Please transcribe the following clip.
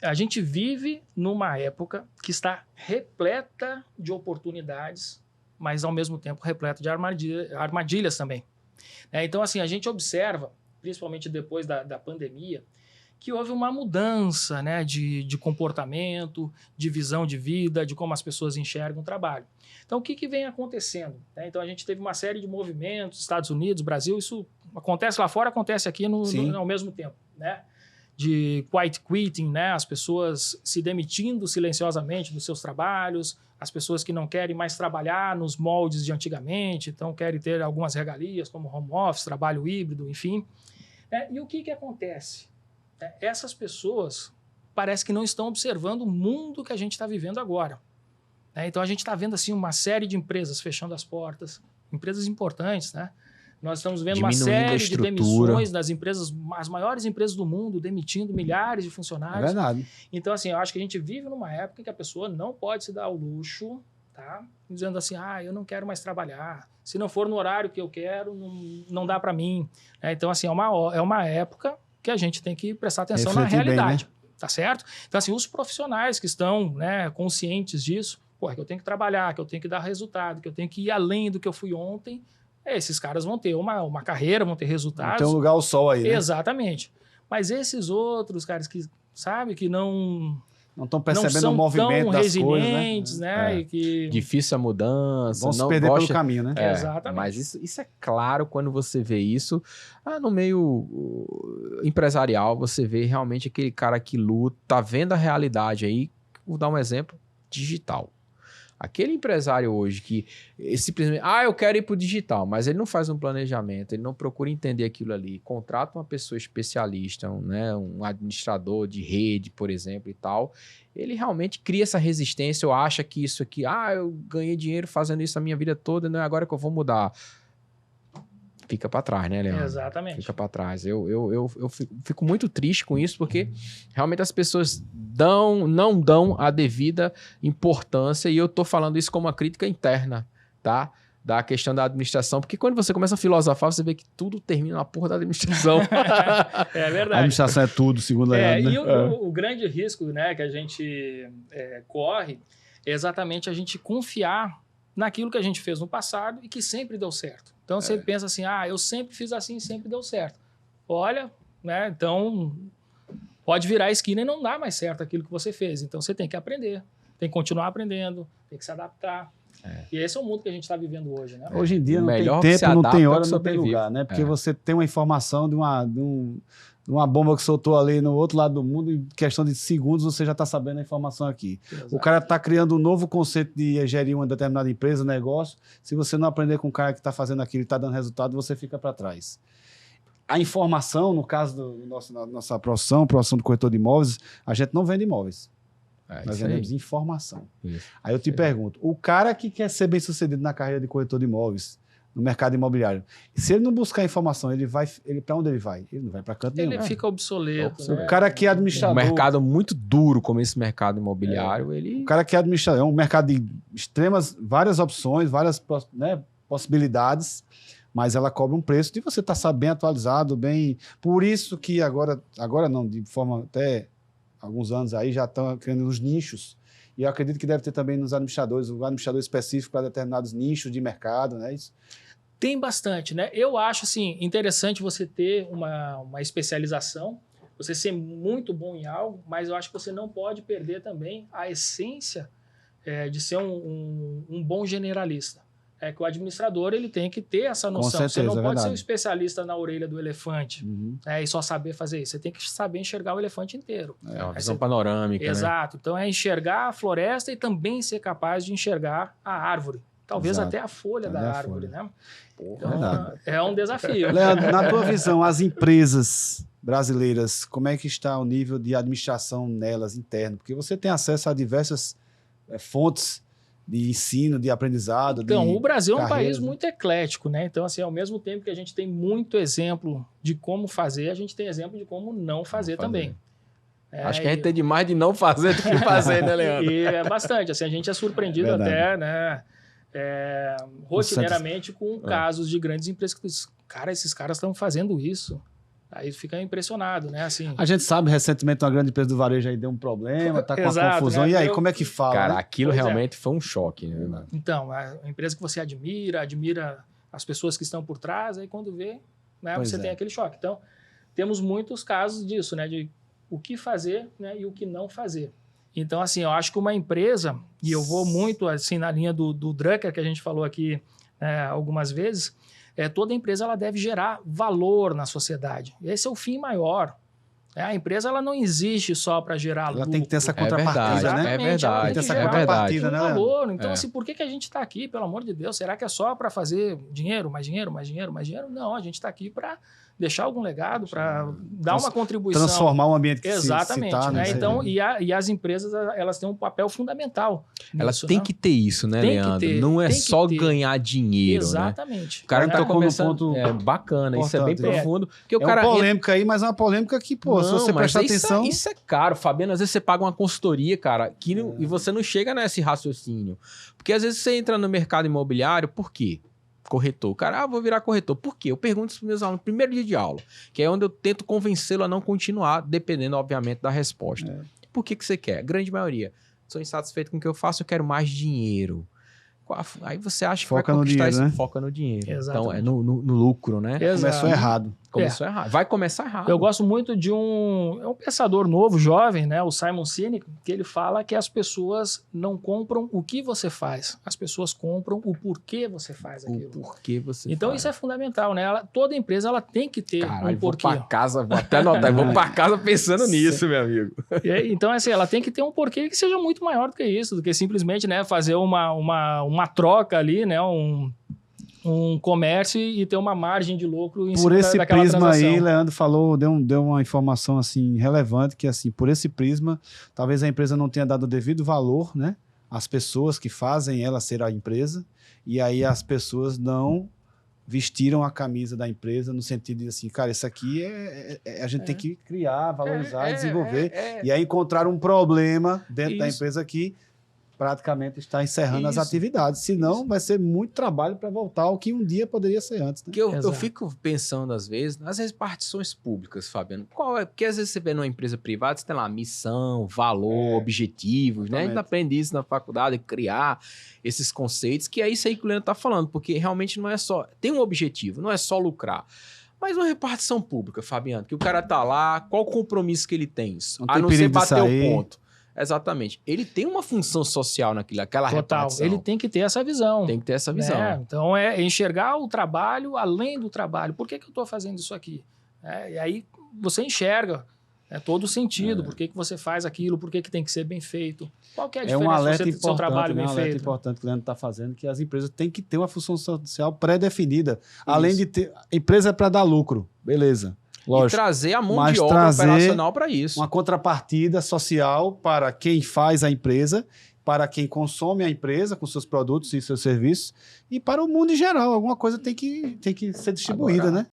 A gente vive numa época que está repleta de oportunidades, mas ao mesmo tempo repleta de armadilhas também. Então, assim, a gente observa, principalmente depois da pandemia, que houve uma mudança, né, de comportamento, de visão de vida, de como as pessoas enxergam o trabalho. Então, o que vem acontecendo? Então, a gente teve uma série de movimentos, Estados Unidos, Brasil, isso acontece lá fora, acontece aqui ao mesmo tempo, né? De quiet quitting, né? As pessoas se demitindo silenciosamente dos seus trabalhos, as pessoas que não querem mais trabalhar nos moldes de antigamente, então querem ter algumas regalias, como home office, trabalho híbrido, enfim. E o que acontece? Essas pessoas parece que não estão observando o mundo que a gente está vivendo agora. Então, a gente está vendo assim, uma série de empresas fechando as portas, empresas importantes, né? Nós estamos vendo uma série de demissões das empresas, as maiores empresas do mundo, demitindo milhares de funcionários. É verdade. Então, assim, eu acho que a gente vive numa época em que a pessoa não pode se dar o luxo, tá? Dizendo assim, eu não quero mais trabalhar. Se não for no horário que eu quero, não dá para mim. Então, assim, é uma época que a gente tem que prestar atenção na realidade. Bem, né? Tá certo? Então, assim, os profissionais que estão, né, conscientes disso, que eu tenho que trabalhar, que eu tenho que dar resultado, que eu tenho que ir além do que eu fui ontem, esses caras vão ter uma carreira, vão ter resultados. Tem um lugar ao sol aí, né? Exatamente. Mas esses outros caras que, sabe, que não estão percebendo o movimento das coisas, né? E que... Difícil a mudança. Vão se perder pelo caminho, né? Exatamente. Mas isso é claro quando você vê isso. No meio empresarial, você vê realmente aquele cara que luta, tá vendo a realidade aí. Vou dar um exemplo, digital. Aquele empresário hoje que simplesmente, eu quero ir para o digital, mas ele não faz um planejamento, ele não procura entender aquilo ali, contrata uma pessoa especialista, um administrador de rede, por exemplo, e tal, ele realmente cria essa resistência ou acha que isso aqui, eu ganhei dinheiro fazendo isso a minha vida toda, não é agora que eu vou mudar. Fica para trás, né, Leandro? Exatamente. Fica para trás. Eu fico muito triste com isso, porque realmente as pessoas não dão a devida importância, e eu tô falando isso como uma crítica interna, tá? Da questão da administração, porque quando você começa a filosofar, você vê que tudo termina na porra da administração. É verdade. A administração é tudo, segundo a Leandro, né? E o grande risco, né, que a gente corre é exatamente a gente confiar naquilo que a gente fez no passado e que sempre deu certo. Então, você pensa assim, eu sempre fiz assim, sempre deu certo. Olha, né, então pode virar a esquina e não dá mais certo aquilo que você fez. Então, você tem que aprender, tem que continuar aprendendo, tem que se adaptar. E esse é o mundo que a gente está vivendo hoje, né? Hoje em dia não tem tempo, não tem hora, não tem lugar, né? Porque você tem uma informação de uma bomba que soltou ali no outro lado do mundo, em questão de segundos você já está sabendo a informação aqui. Exato. O cara está criando um novo conceito de gerir uma determinada empresa, negócio. Se você não aprender com o cara que está fazendo aquilo e está dando resultado, você fica para trás. A informação, no caso da nossa profissão do corretor de imóveis, a gente não vende imóveis. Nós vendemos informação. Isso. Aí eu te pergunto, o cara que quer ser bem sucedido na carreira de corretor de imóveis, no mercado imobiliário, se ele não buscar informação, ele para onde ele vai? Ele não vai para canto nenhum. Ele fica obsoleto. Né? O cara que é administrador... Um mercado muito duro como esse mercado imobiliário, O cara que é administrador, é um mercado de várias opções, várias, né, possibilidades, mas ela cobra um preço de você estar bem atualizado, bem... Por isso que agora não, de forma até alguns anos aí, já estão criando os nichos. E eu acredito que deve ter também nos administradores, um administrador específico para determinados nichos de mercado, né? Isso. Tem bastante, né? Eu acho, assim, interessante você ter uma especialização, você ser muito bom em algo, mas eu acho que você não pode perder também a essência de ser um bom generalista. Que o administrador ele tem que ter essa noção. Com certeza, você não pode ser um especialista na orelha do elefante e só saber fazer isso. Você tem que saber enxergar o elefante inteiro. É uma visão panorâmica. Exato. Né? Então é enxergar a floresta e também ser capaz de enxergar a árvore. Talvez até a folha da árvore. Né? Então, é um desafio. Leandro, na tua visão, as empresas brasileiras, como é que está o nível de administração nelas interno? Porque você tem acesso a diversas fontes de ensino, de aprendizado. Então, o Brasil é um país muito eclético, né? Então, assim, ao mesmo tempo que a gente tem muito exemplo de como fazer, a gente tem exemplo de como não fazer também. Acho que a gente tem demais de não fazer do que fazer, né, Leandro? E é bastante. Assim, a gente é surpreendido até, né? Rotineiramente com casos de grandes empresas que, cara, esses caras estão fazendo isso. Aí fica impressionado, né? Assim, a gente sabe, recentemente, uma grande empresa do varejo aí deu um problema, tá com uma confusão. Né? E aí, como é que fala? Cara, né? aquilo realmente foi um choque, né? Então, a empresa que você admira as pessoas que estão por trás, aí quando vê, né, você tem aquele choque. Então, temos muitos casos disso, né? De o que fazer, né, e o que não fazer. Então, assim, eu acho que uma empresa, e eu vou muito assim na linha do Drucker, que a gente falou aqui algumas vezes, toda empresa ela deve gerar valor na sociedade. Esse é o fim maior. A empresa ela não existe só para gerar lucro. Ela tem que ter essa contrapartida, né? É verdade. Tem que ter essa contrapartida, né? Valor. Então, assim, por que a gente está aqui, pelo amor de Deus? Será que é só para fazer dinheiro, mais dinheiro, mais dinheiro, mais dinheiro? Não, a gente está aqui para deixar algum legado, para dar uma contribuição. Transformar o ambiente que exatamente, se tá, né? Então, e as empresas, elas têm um papel fundamental elas têm que ter isso, né, Leandro? Não é só ganhar dinheiro, exatamente. Né? O cara tocou num ponto bacana, isso é bem profundo. Porque o cara uma polêmica aí, mas é uma polêmica que, pô, se você prestar atenção... Isso é caro, Fabiano. Às vezes você paga uma consultoria, cara, e você não chega nesse raciocínio. Porque às vezes você entra no mercado imobiliário, por quê? Corretor. Cara, vou virar corretor. Por quê? Eu pergunto para os meus alunos no primeiro dia de aula, que é onde eu tento convencê-lo a não continuar, dependendo, obviamente, da resposta. Por que você quer? A grande maioria. Sou insatisfeito com o que eu faço, eu quero mais dinheiro. Aí você acha que vai conquistar isso. Né? Foca no dinheiro. Exatamente. Então, é no lucro, né? Começou errado. Começou errado. Vai começar errado. Eu gosto muito de um pensador novo, jovem, né? O Simon Sinek, que ele fala que as pessoas não compram o que você faz. As pessoas compram o porquê você faz aquilo. O porquê você então, faz. Isso é fundamental, né? Toda empresa ela tem que ter um porquê. Vou pra casa, vou até anotar. Vou pra casa pensando nisso, meu amigo. Então, assim, ela tem que ter um porquê que seja muito maior do que isso, do que simplesmente, né, fazer uma troca ali, né? Um comércio e ter uma margem de lucro em por cima esse daquela prisma transação. aí, Leandro falou, deu uma informação assim relevante, que assim, por esse prisma, talvez a empresa não tenha dado o devido valor, né, às pessoas que fazem ela ser a empresa, e aí as pessoas não vestiram a camisa da empresa no sentido de assim, cara, isso aqui a gente tem que criar, valorizar, desenvolver, e aí encontrar um problema dentro da empresa que praticamente está encerrando as atividades. Senão, vai ser muito trabalho para voltar ao que um dia poderia ser antes. Né? Eu fico pensando, às vezes, nas repartições públicas, Fabiano. Porque às vezes você vê numa empresa privada, você tem lá missão, valor, objetivos, né? A gente aprende isso na faculdade, criar esses conceitos, que é isso aí que o Leandro está falando, porque realmente não é só... Tem um objetivo, não é só lucrar. Mas uma repartição pública, Fabiano, que o cara tá lá, qual o compromisso que ele tem? A não ser bater o ponto. Exatamente. Ele tem uma função social aquela repartição. Ele tem que ter essa visão. Tem que ter essa visão. Então, é enxergar o trabalho além do trabalho. Por que eu estou fazendo isso aqui? E aí você enxerga todo o sentido. Por que você faz aquilo? Por que tem que ser bem feito? Qual que é a diferença um alerta do seu trabalho bem feito? É um alerta importante que o Leandro está fazendo, que as empresas têm que ter uma função social pré-definida. Além de ter... A empresa é para dar lucro. Beleza. Lógico, e trazer a mão de obra operacional para isso. Uma contrapartida social para quem faz a empresa, para quem consome a empresa com seus produtos e seus serviços, e para o mundo em geral. Alguma coisa tem que ser distribuída, né?